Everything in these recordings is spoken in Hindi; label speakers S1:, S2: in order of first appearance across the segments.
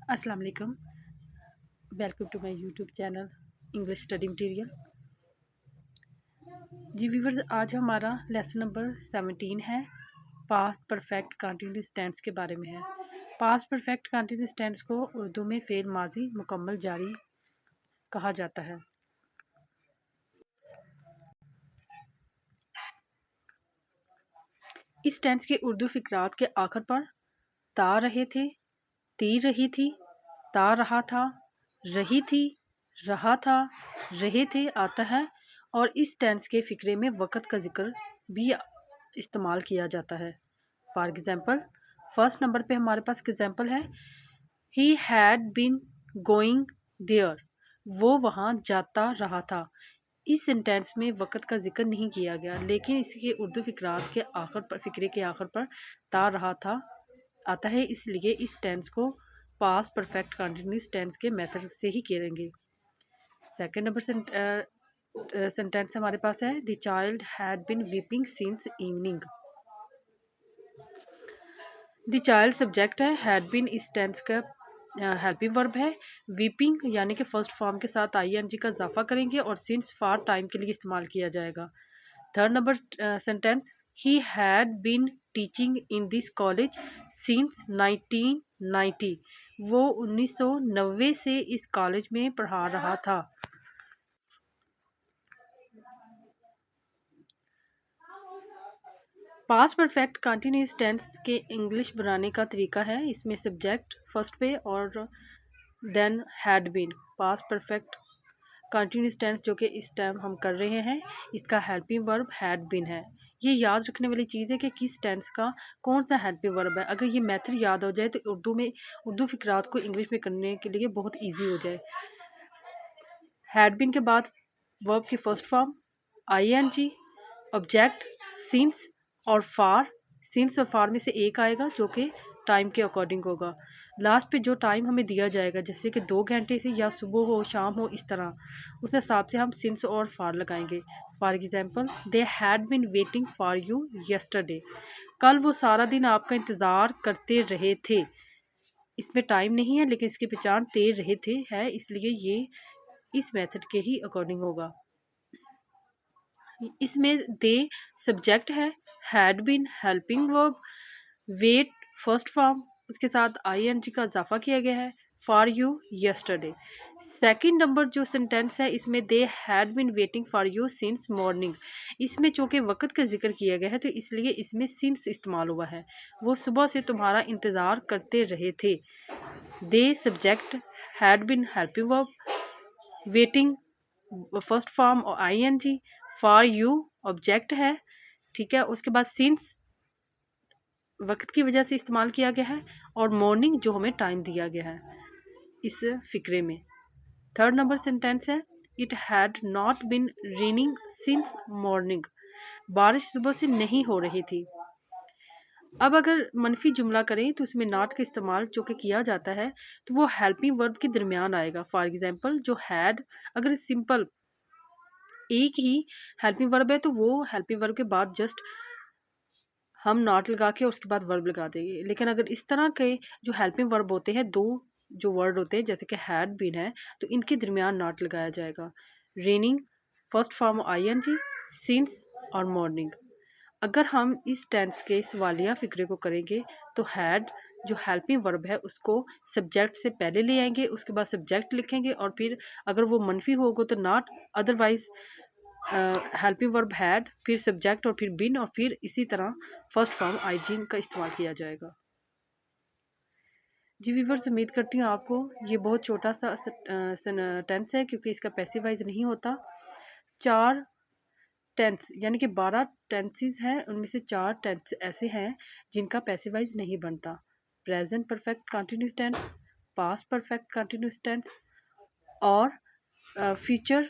S1: अस्सलाम वालेकुम। Welcome to my YouTube channel English study material. जी व्यूवर्स, आज हमारा लेसन नंबर 17 है। पास्ट परफेक्ट कंटिन्यूअस टेंस के बारे में है। पास्ट परफेक्ट कंटिन्यूअस टेंस को उर्दू में फेल माजी मुकम्मल जारी कहा जाता है। इस टेंस के उर्दू फिक्रात के आखिर पर ता रहे थे, ती रही थी, ता रहा था, रही थी, रहा था, रहे थे आता है और इस टेंस के फिक्रे में वक़्त का जिक्र भी इस्तेमाल किया जाता है। फॉर एग्ज़ाम्पल, फर्स्ट नंबर पे हमारे पास एग्ज़ाम्पल है, he had been going there, वो वहाँ जाता रहा था। इस सेंटेंस में वक़्त का जिक्र नहीं किया गया, लेकिन इसके उर्दू फिक्रात के आखिर पर फिक्रे के आखिर पर ता रहा था आता है, इसलिए इस टेंस को पास्ट परफेक्ट कंटिन्यूअस टेंस के मेथड से ही करेंगे। सेकंड नंबर सेंटेंस हमारे पास है, the child had been weeping since evening. The child subject है, हैड बीन इस टेंस का हेल्पिंग वर्ब है। वीपिंग यानी कि फर्स्ट फॉर्म के साथ आईएनजी का इजाफा करेंगे और सिंस फॉर टाइम के लिए इस्तेमाल किया जाएगा। Third number sentence, he had been teaching in this college since 1990, वो 1990 से इस कॉलेज में पढ़ा रहा था। पास्ट परफेक्ट कंटिन्यूअस टेंस के इंग्लिश बनाने का तरीका है, इसमें सब्जेक्ट फर्स्ट पे और then had been. Past perfect continuous tense जो कि इस टाइम हम कर रहे हैं, इसका हेल्पिंग वर्ब हैड बीन है। ये याद रखने वाली चीज़ है कि किस टेंस का कौन सा हेल्पिंग वर्ब है। अगर ये मेथड याद हो जाए तो उर्दू फिक्रात को इंग्लिश में करने के लिए बहुत ईजी हो जाए। हैड बीन के बाद वर्ब की first form ING, object, since और फार। सिंस और फार में से एक आएगा जो कि टाइम के अकॉर्डिंग होगा। लास्ट पे जो टाइम हमें दिया जाएगा, जैसे कि 2 घंटे से या सुबह हो शाम हो, इस तरह उस हिसाब से हम सिंस और फार लगाएंगे। For example, they had been waiting for you yesterday, कल वो सारा दिन आपका इंतज़ार करते रहे थे। इसमें टाइम नहीं है लेकिन इसकी पहचान ते रहे थे है, इसलिए ये इस मेथड के ही अकॉर्डिंग होगा। इसमें दे सब्जेक्ट है, had been helping verb, wait first form, उसके साथ आईएनजी का इजाफा किया गया है, for you yesterday. Second number जो सेंटेंस है, इसमें they had been waiting for you since morning. इसमें चूँकि वक़्त का जिक्र किया गया है तो इसलिए इसमें सिंस इस्तेमाल हुआ है, वो सुबह से तुम्हारा इंतज़ार करते रहे थे। They subject, had been helping verb, waiting first form और आईएनजी, फॉर यू ऑब्जेक्ट है, ठीक है। उसके बाद सिंस वक्त की वजह से इस्तेमाल किया गया है और मॉर्निंग जो हमें टाइम दिया गया है इस फिक्रे में। थर्ड नंबर सेंटेंस है, it had not been raining since morning, बारिश सुबह से नहीं हो रही थी। अब अगर मनफी जुमला करें तो उसमें नॉट का इस्तेमाल जो कि किया जाता है तो वो हेल्पिंग वर्ब के दरमियान आएगा। फॉर एग्जाम्पल, जो हैड अगर सिंपल एक ही हेल्पिंग वर्ब है तो वो हेल्पिंग वर्ब के बाद जस्ट हम नॉट लगा के उसके बाद वर्ब लगा देंगे। लेकिन अगर इस तरह के जो हेल्पिंग वर्ब होते हैं, दो जो वर्ड होते हैं जैसे कि हैड बीन है, तो इनके दरमियान नॉट लगाया जाएगा। Raining first form ING, since और मॉर्निंग। अगर हम इस टेंस के सवालिया फिक्रे को करेंगे तो हैड जो हेल्पिंग वर्ब है उसको सब्जेक्ट से पहले ले आएंगे, उसके बाद सब्जेक्ट लिखेंगे और फिर अगर वो मनफी होगा तो not, otherwise helping verb had, फिर सब्जेक्ट और फिर बिन और फिर इसी तरह फर्स्ट फॉर्म आईजीन का इस्तेमाल किया जाएगा। जी व्यूअर्स, उम्मीद करती हूँ आपको ये बहुत छोटा सा टेंस है क्योंकि इसका पैसिव वाइज नहीं होता। 4 टेंस यानी कि 12 टेंसेस हैं, उनमें से 4 टेंस ऐसे हैं जिनका पैसिव वाइज नहीं बनता। Present perfect continuous tense, past perfect continuous tense और फ्यूचर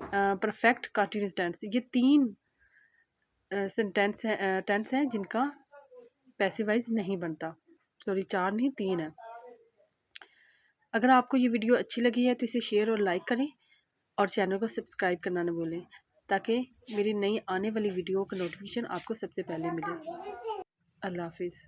S1: परफेक्ट कंटिन्यूस टेंस। ये 3 टेंस हैं जिनका पैसिव वाइज नहीं बनता। सॉरी, 4 नहीं 3 है। अगर आपको ये वीडियो अच्छी लगी है तो इसे शेयर और लाइक करें और चैनल को सब्सक्राइब करना न भूलें ताकि मेरी नई आने वाली वीडियो का नोटिफिकेशन आपको सबसे पहले मिले। अल्लाह हाफिज़।